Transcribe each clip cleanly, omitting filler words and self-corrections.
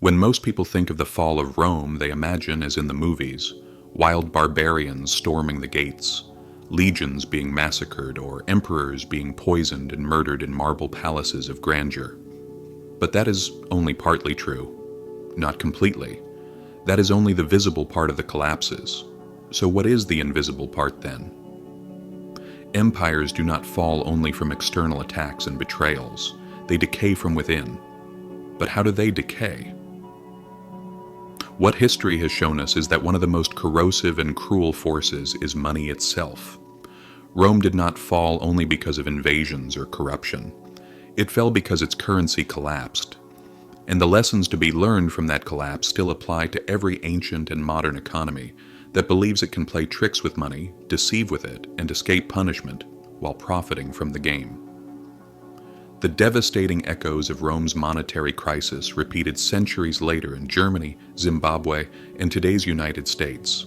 When most people think of the fall of Rome, they imagine, as in the movies, wild barbarians storming the gates, legions being massacred, or emperors being poisoned and murdered in marble palaces of grandeur. But that is only partly true. Not completely. That is only the visible part of the collapses. So what is the invisible part then? Empires do not fall only from external attacks and betrayals. They decay from within. But how do they decay? What history has shown us is that one of the most corrosive and cruel forces is money itself. Rome did not fall only because of invasions or corruption. It fell because its currency collapsed. And the lessons to be learned from that collapse still apply to every ancient and modern economy that believes it can play tricks with money, deceive with it, and escape punishment while profiting from the game. The devastating echoes of Rome's monetary crisis repeated centuries later in Germany, Zimbabwe, and today's United States.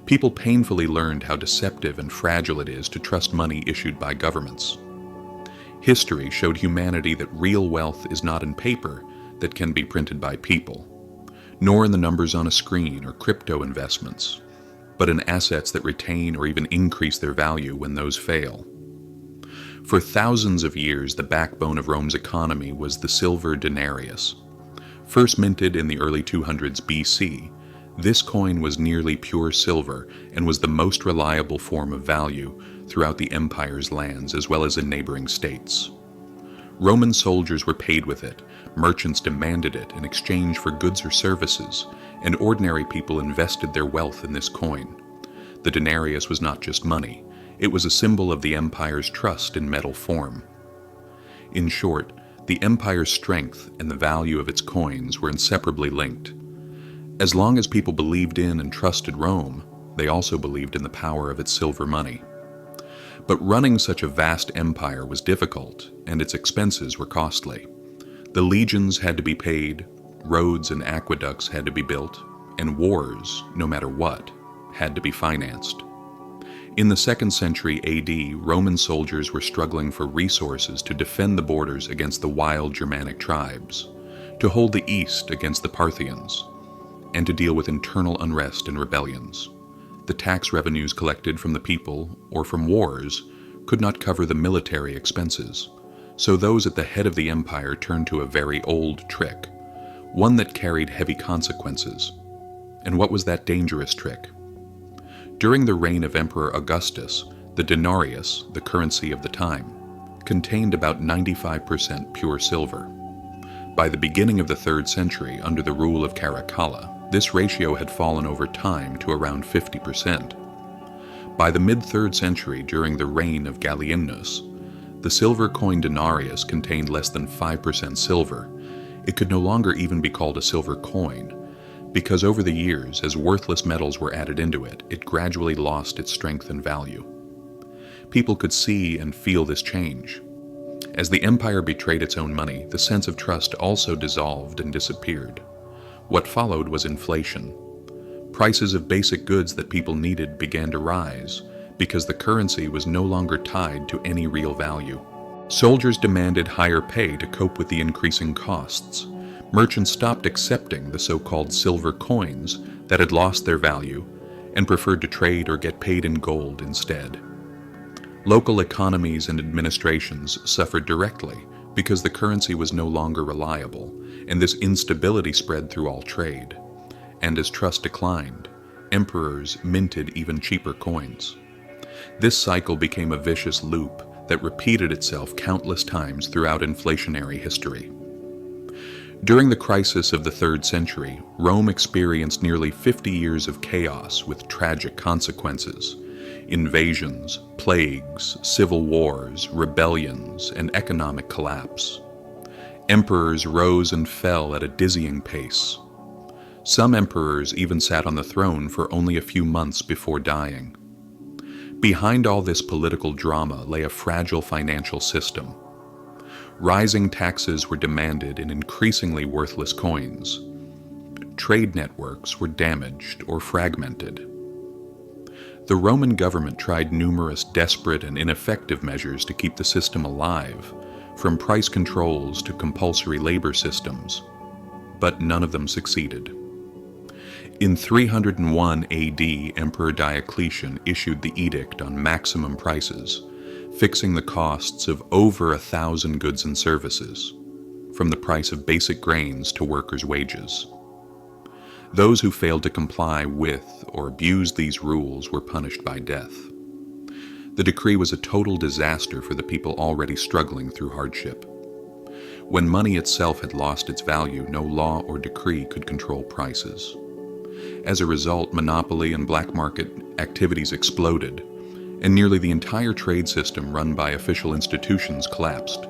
People painfully learned how deceptive and fragile it is to trust money issued by governments. History showed humanity that real wealth is not in paper that can be printed by people, nor in the numbers on a screen or crypto investments, but in assets that retain or even increase their value when those fail. For thousands of years, the backbone of Rome's economy was the silver denarius. First minted in the early 200s BC, this coin was nearly pure silver and was the most reliable form of value throughout the empire's lands as well as in neighboring states. Roman soldiers were paid with it, merchants demanded it in exchange for goods or services, and ordinary people invested their wealth in this coin. The denarius was not just money. It was a symbol of the empire's trust in metal form. In short, the empire's strength and the value of its coins were inseparably linked. As long as people believed in and trusted Rome, they also believed in the power of its silver money. But running such a vast empire was difficult, and its expenses were costly. The legions had to be paid, roads and aqueducts had to be built, and wars, no matter what, had to be financed. In the 2nd century AD, Roman soldiers were struggling for resources to defend the borders against the wild Germanic tribes, to hold the east against the Parthians, and to deal with internal unrest and rebellions. The tax revenues collected from the people or from wars could not cover the military expenses, so those at the head of the empire turned to a very old trick, one that carried heavy consequences. And what was that dangerous trick? During the reign of Emperor Augustus, the denarius, the currency of the time, contained about 95% pure silver. By the beginning of the 3rd century, under the rule of Caracalla, this ratio had fallen over time to around 50%. By the mid-3rd century, during the reign of Gallienus, the silver coin denarius contained less than 5% silver. It could no longer even be called a silver coin, because over the years, as worthless metals were added into it, it gradually lost its strength and value. People could see and feel this change. As the empire betrayed its own money, the sense of trust also dissolved and disappeared. What followed was inflation. Prices of basic goods that people needed began to rise because the currency was no longer tied to any real value. Soldiers demanded higher pay to cope with the increasing costs. Merchants stopped accepting the so-called silver coins that had lost their value and preferred to trade or get paid in gold instead. Local economies and administrations suffered directly because the currency was no longer reliable, and this instability spread through all trade. And as trust declined, emperors minted even cheaper coins. This cycle became a vicious loop that repeated itself countless times throughout inflationary history. During the crisis of the 3rd century, Rome experienced nearly 50 years of chaos with tragic consequences: invasions, plagues, civil wars, rebellions, and economic collapse. Emperors rose and fell at a dizzying pace. Some emperors even sat on the throne for only a few months before dying. Behind all this political drama lay a fragile financial system. Rising taxes were demanded in increasingly worthless coins. Trade networks were damaged or fragmented. The Roman government tried numerous desperate and ineffective measures to keep the system alive, from price controls to compulsory labor systems. but none of them succeeded. In 301 AD, Emperor Diocletian issued the edict on maximum prices, fixing the costs of over 1,000 goods and services, from the price of basic grains to workers' wages. Those who failed to comply with or abused these rules were punished by death. The decree was a total disaster for the people already struggling through hardship. When money itself had lost its value, no law or decree could control prices. As a result, monopoly and black market activities exploded, and nearly the entire trade system run by official institutions collapsed.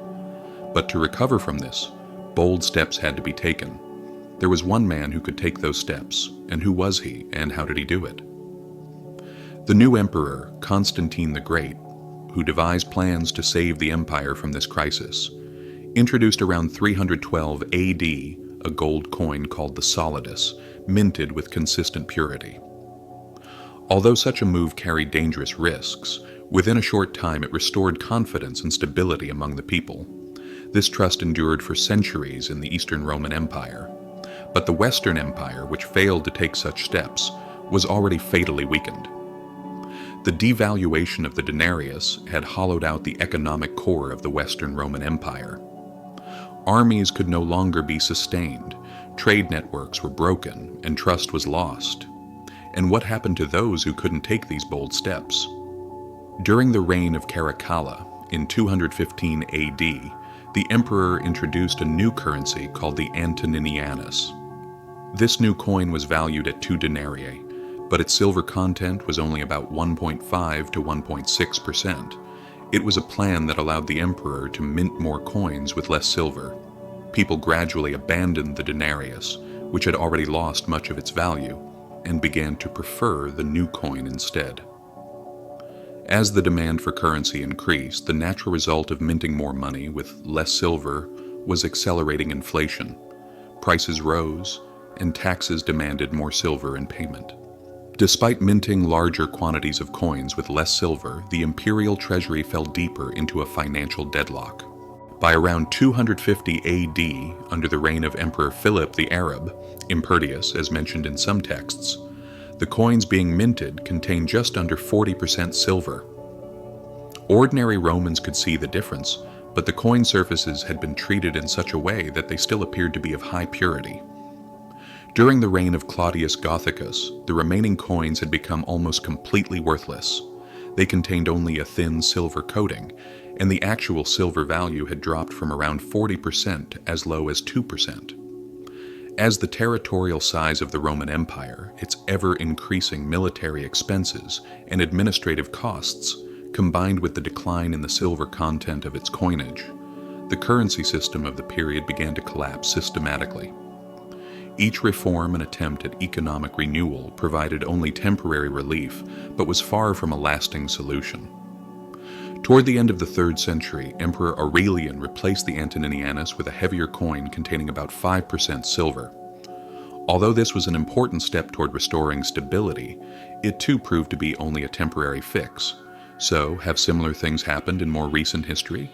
But to recover from this, bold steps had to be taken. There was one man who could take those steps, and who was he, and how did he do it? The new emperor, Constantine the Great, who devised plans to save the empire from this crisis, introduced around 312 AD a gold coin called the solidus, minted with consistent purity. Although such a move carried dangerous risks, within a short time it restored confidence and stability among the people. This trust endured for centuries in the Eastern Roman Empire. But the Western Empire, which failed to take such steps, was already fatally weakened. The devaluation of the denarius had hollowed out the economic core of the Western Roman Empire. Armies could no longer be sustained, trade networks were broken, and trust was lost. And what happened to those who couldn't take these bold steps? During the reign of Caracalla, in 215 AD, the emperor introduced a new currency called the Antoninianus. This new coin was valued at 2 denarii, but its silver content was only about 1.5 to 1.6%. It was a plan that allowed the emperor to mint more coins with less silver. People gradually abandoned the denarius, which had already lost much of its value, and began to prefer the new coin instead. As the demand for currency increased, the natural result of minting more money with less silver was accelerating inflation. Prices rose, and taxes demanded more silver in payment. Despite minting larger quantities of coins with less silver, the imperial treasury fell deeper into a financial deadlock. By around 250 AD, under the reign of Emperor Philip the Arab, imperdious as mentioned in some texts, the coins being minted contained just under 40% silver. Ordinary Romans could see the difference, but the coin surfaces had been treated in such a way that they still appeared to be of high purity. During the reign of Claudius Gothicus, the remaining coins had become almost completely worthless. They contained only a thin silver coating, and the actual silver value had dropped from around 40% to as low as 2%. As the territorial size of the Roman Empire, its ever-increasing military expenses and administrative costs, combined with the decline in the silver content of its coinage, the currency system of the period began to collapse systematically. Each reform and attempt at economic renewal provided only temporary relief, but was far from a lasting solution. Toward the end of the 3rd century, Emperor Aurelian replaced the Antoninianus with a heavier coin containing about 5% silver. Although this was an important step toward restoring stability, it too proved to be only a temporary fix. So, have similar things happened in more recent history?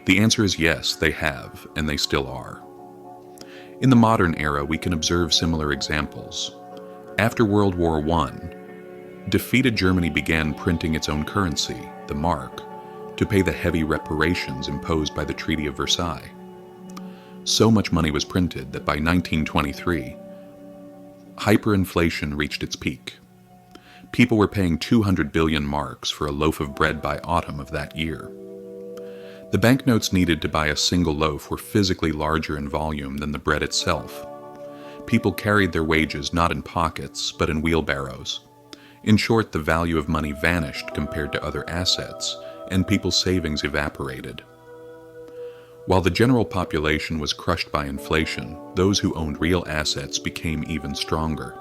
The answer is yes, they have, and they still are. In the modern era, we can observe similar examples. After World War I, defeated Germany began printing its own currency, the mark, to pay the heavy reparations imposed by the Treaty of Versailles. So much money was printed that by 1923, hyperinflation reached its peak. People were paying 200 billion marks for a loaf of bread by autumn of that year. The banknotes needed to buy a single loaf were physically larger in volume than the bread itself. People carried their wages not in pockets, but in wheelbarrows. In short, the value of money vanished compared to other assets, and people's savings evaporated. While the general population was crushed by inflation, those who owned real assets became even stronger.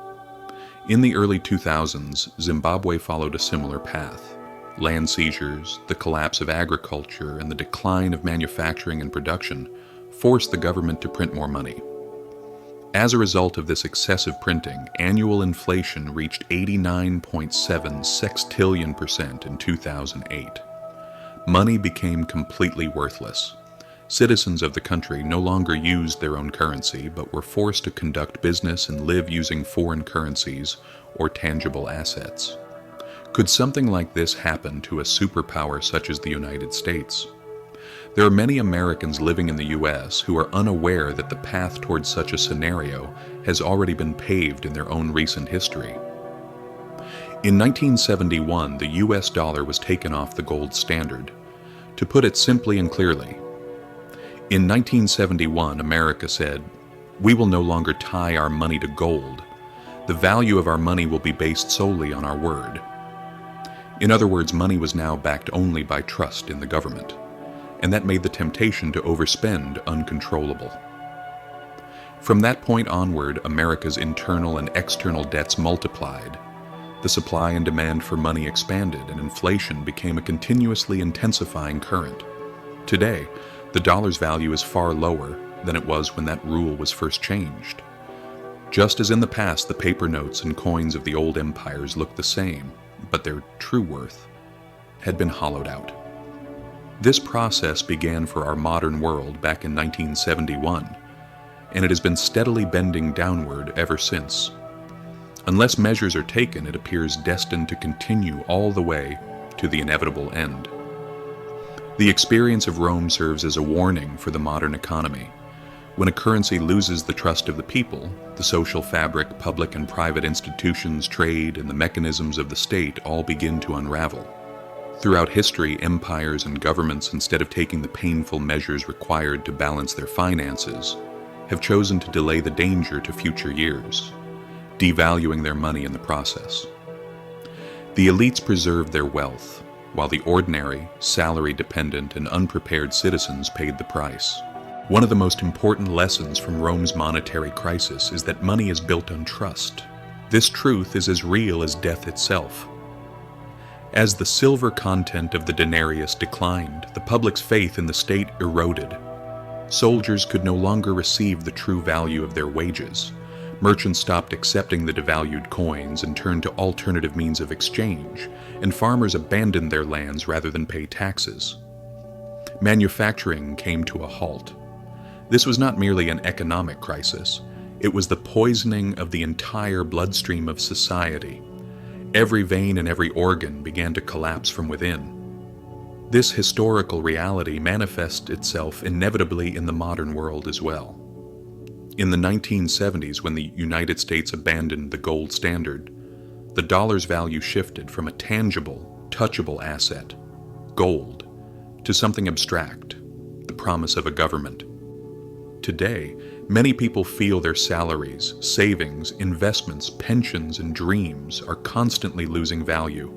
In the early 2000s, Zimbabwe followed a similar path. Land seizures, the collapse of agriculture, and the decline of manufacturing and production forced the government to print more money. As a result of this excessive printing, annual inflation reached 89.7 sextillion% in 2008. Money became completely worthless. Citizens of the country no longer used their own currency, but were forced to conduct business and live using foreign currencies or tangible assets. Could something like this happen to a superpower such as the United States? There are many Americans living in the U.S. who are unaware that the path towards such a scenario has already been paved in their own recent history. In 1971, the U.S. dollar was taken off the gold standard. To put it simply and clearly, in 1971, America said, "We will no longer tie our money to gold. The value of our money will be based solely on our word." In other words, money was now backed only by trust in the government, and that made the temptation to overspend uncontrollable. From that point onward, America's internal and external debts multiplied. The supply and demand for money expanded, and inflation became a continuously intensifying current. Today, the dollar's value is far lower than it was when that rule was first changed. Just as in the past, the paper notes and coins of the old empires looked the same, but their true worth had been hollowed out. This process began for our modern world back in 1971, and it has been steadily bending downward ever since. Unless measures are taken, it appears destined to continue all the way to the inevitable end. The experience of Rome serves as a warning for the modern economy. When a currency loses the trust of the people, the social fabric, public and private institutions, trade, and the mechanisms of the state all begin to unravel. Throughout history, empires and governments, instead of taking the painful measures required to balance their finances, have chosen to delay the danger to future years, devaluing their money in the process. The elites preserved their wealth, while the ordinary, salary-dependent, and unprepared citizens paid the price. One of the most important lessons from Rome's monetary crisis is that money is built on trust. This truth is as real as death itself. As the silver content of the denarius declined, the public's faith in the state eroded. Soldiers could no longer receive the true value of their wages. Merchants stopped accepting the devalued coins and turned to alternative means of exchange, and farmers abandoned their lands rather than pay taxes. Manufacturing came to a halt. This was not merely an economic crisis, it was the poisoning of the entire bloodstream of society. Every vein and every organ began to collapse from within. This historical reality manifests itself inevitably in the modern world as well. In the 1970s, when the United States abandoned the gold standard, the dollar's value shifted from a tangible, touchable asset, gold, to something abstract, the promise of a government. Today, many people feel their salaries, savings, investments, pensions, and dreams are constantly losing value.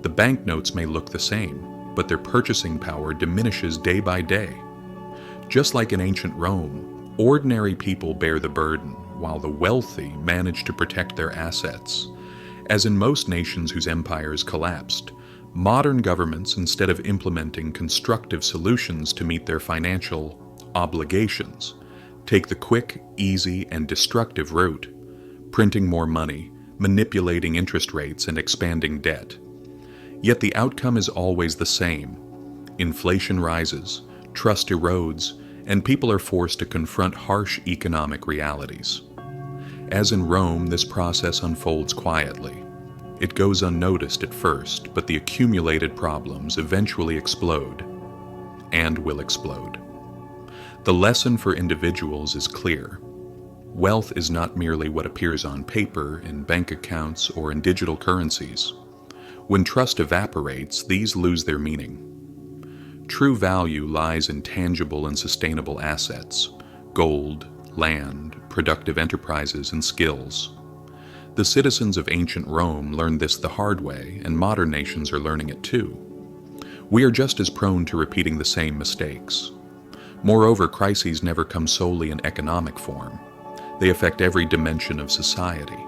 The banknotes may look the same, but their purchasing power diminishes day by day. Just like in ancient Rome, ordinary people bear the burden, while the wealthy manage to protect their assets. As in most nations whose empires collapsed, modern governments, instead of implementing constructive solutions to meet their financial obligations, take the quick, easy, and destructive route, printing more money, manipulating interest rates, and expanding debt. Yet the outcome is always the same. Inflation rises, trust erodes, and people are forced to confront harsh economic realities. As in Rome, this process unfolds quietly. It goes unnoticed at first, but the accumulated problems eventually explode, and will explode. The lesson for individuals is clear. Wealth is not merely what appears on paper, in bank accounts, or in digital currencies. When trust evaporates, these lose their meaning. True value lies in tangible and sustainable assets, gold, land, productive enterprises, and skills. The citizens of ancient Rome learned this the hard way, and modern nations are learning it too. We are just as prone to repeating the same mistakes. Moreover, crises never come solely in economic form. They affect every dimension of society.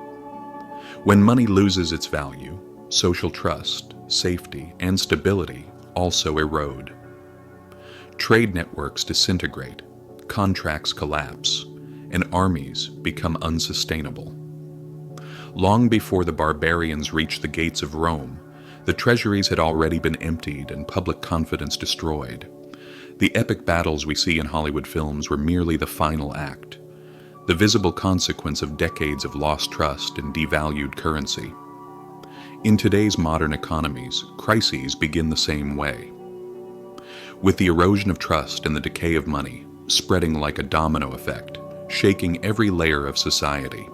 When money loses its value, social trust, safety, and stability also erode. Trade networks disintegrate, contracts collapse, and armies become unsustainable. Long before the barbarians reached the gates of Rome, the treasuries had already been emptied and public confidence destroyed. The epic battles we see in Hollywood films were merely the final act, the visible consequence of decades of lost trust and devalued currency. In today's modern economies, crises begin the same way, with the erosion of trust and the decay of money spreading like a domino effect, shaking every layer of society.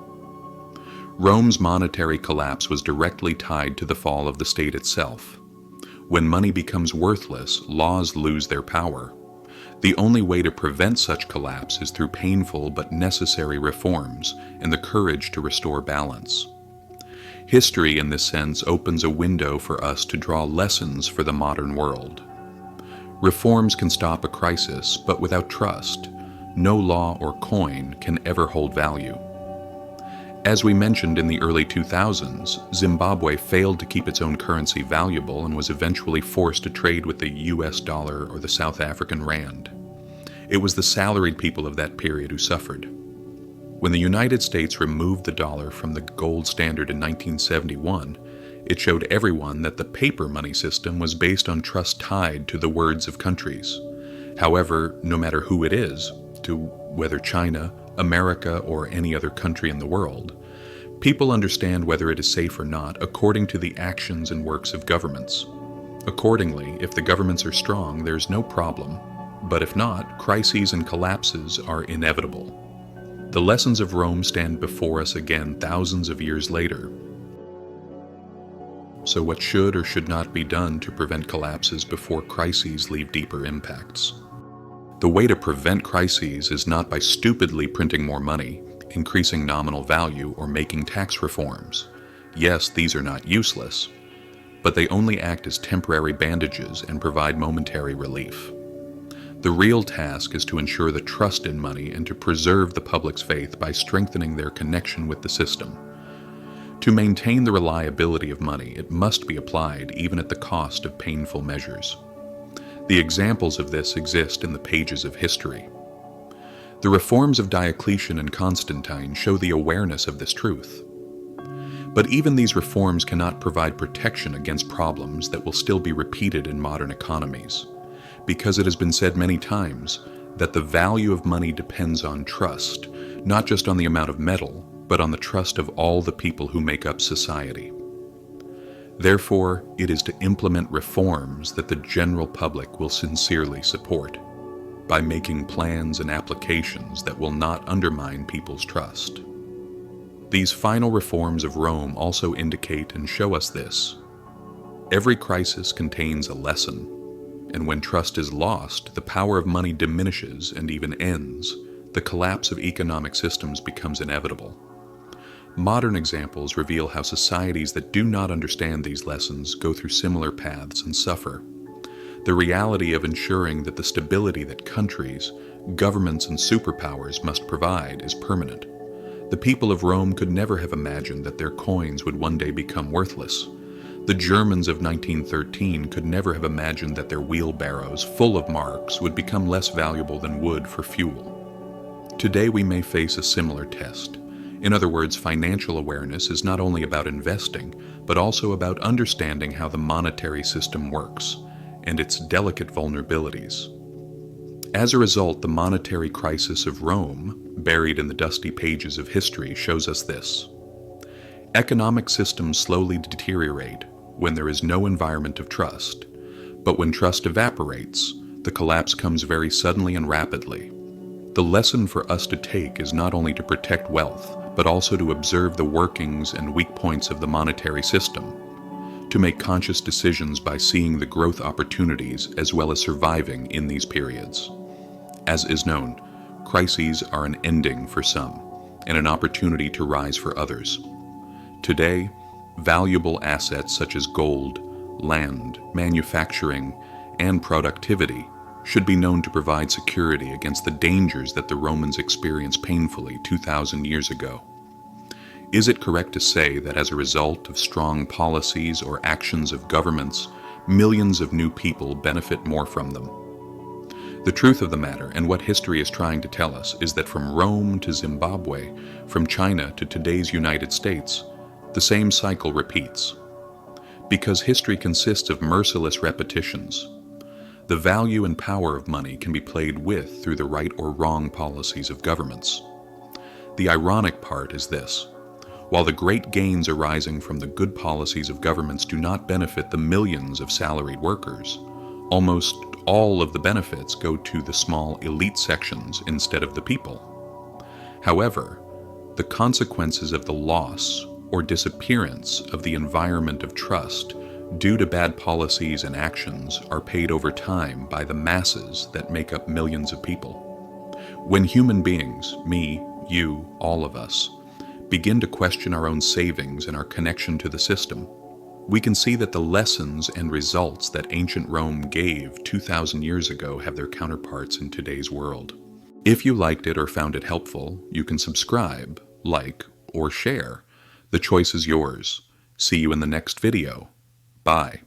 Rome's monetary collapse was directly tied to the fall of the state itself. When money becomes worthless, laws lose their power. The only way to prevent such collapse is through painful but necessary reforms and the courage to restore balance. History, in this sense, opens a window for us to draw lessons for the modern world. Reforms can stop a crisis, but without trust, no law or coin can ever hold value. As we mentioned in the early 2000s, Zimbabwe failed to keep its own currency valuable and was eventually forced to trade with the US dollar or the South African rand. It was the salaried people of that period who suffered. When the United States removed the dollar from the gold standard in 1971, it showed everyone that the paper money system was based on trust tied to the words of countries. However, no matter who it is, to whether China, America, or any other country in the world, people understand whether it is safe or not according to the actions and works of governments. Accordingly, if the governments are strong, there's no problem, but if not, crises and collapses are inevitable. The lessons of Rome stand before us again thousands of years later. So what should or should not be done to prevent collapses before crises leave deeper impacts? The way to prevent crises is not by stupidly printing more money, increasing nominal value, or making tax reforms. Yes, these are not useless, but they only act as temporary bandages and provide momentary relief. The real task is to ensure the trust in money and to preserve the public's faith by strengthening their connection with the system. To maintain the reliability of money, it must be applied even at the cost of painful measures. The examples of this exist in the pages of history. The reforms of Diocletian and Constantine show the awareness of this truth. But even these reforms cannot provide protection against problems that will still be repeated in modern economies, because it has been said many times that the value of money depends on trust, not just on the amount of metal, but on the trust of all the people who make up society. Therefore, it is to implement reforms that the general public will sincerely support, by making plans and applications that will not undermine people's trust. These final reforms of Rome also indicate and show us this. Every crisis contains a lesson, and when trust is lost, the power of money diminishes and even ends. The collapse of economic systems becomes inevitable. Modern examples reveal how societies that do not understand these lessons go through similar paths and suffer. The reality of ensuring that the stability that countries, governments, and superpowers must provide is permanent. The people of Rome could never have imagined that their coins would one day become worthless. The Germans of 1913 could never have imagined that their wheelbarrows full of marks would become less valuable than wood for fuel. Today we may face a similar test. In other words, financial awareness is not only about investing, but also about understanding how the monetary system works and its delicate vulnerabilities. As a result, the monetary crisis of Rome, buried in the dusty pages of history, shows us this. Economic systems slowly deteriorate when there is no environment of trust, but when trust evaporates, the collapse comes very suddenly and rapidly. The lesson for us to take is not only to protect wealth, but also to observe the workings and weak points of the monetary system, to make conscious decisions by seeing the growth opportunities as well as surviving in these periods. As is known, crises are an ending for some and an opportunity to rise for others. Today, valuable assets such as gold, land, manufacturing, and productivity should be known to provide security against the dangers that the Romans experienced painfully 2,000 years ago. Is it correct to say that as a result of strong policies or actions of governments, millions of new people benefit more from them? The truth of the matter, and what history is trying to tell us, is that from Rome to Zimbabwe, from China to today's United States, the same cycle repeats. Because history consists of merciless repetitions. The value and power of money can be played with through the right or wrong policies of governments. The ironic part is this: while the great gains arising from the good policies of governments do not benefit the millions of salaried workers, almost all of the benefits go to the small elite sections instead of the people. However, the consequences of the loss or disappearance of the environment of trust due to bad policies and actions are paid over time by the masses that make up millions of people. When human beings, me, you, all of us, begin to question our own savings and our connection to the system, we can see that the lessons and results that ancient Rome gave 2,000 years ago have their counterparts in today's world. If you liked it or found it helpful, you can subscribe, like, or share. The choice is yours. See you in the next video. Bye.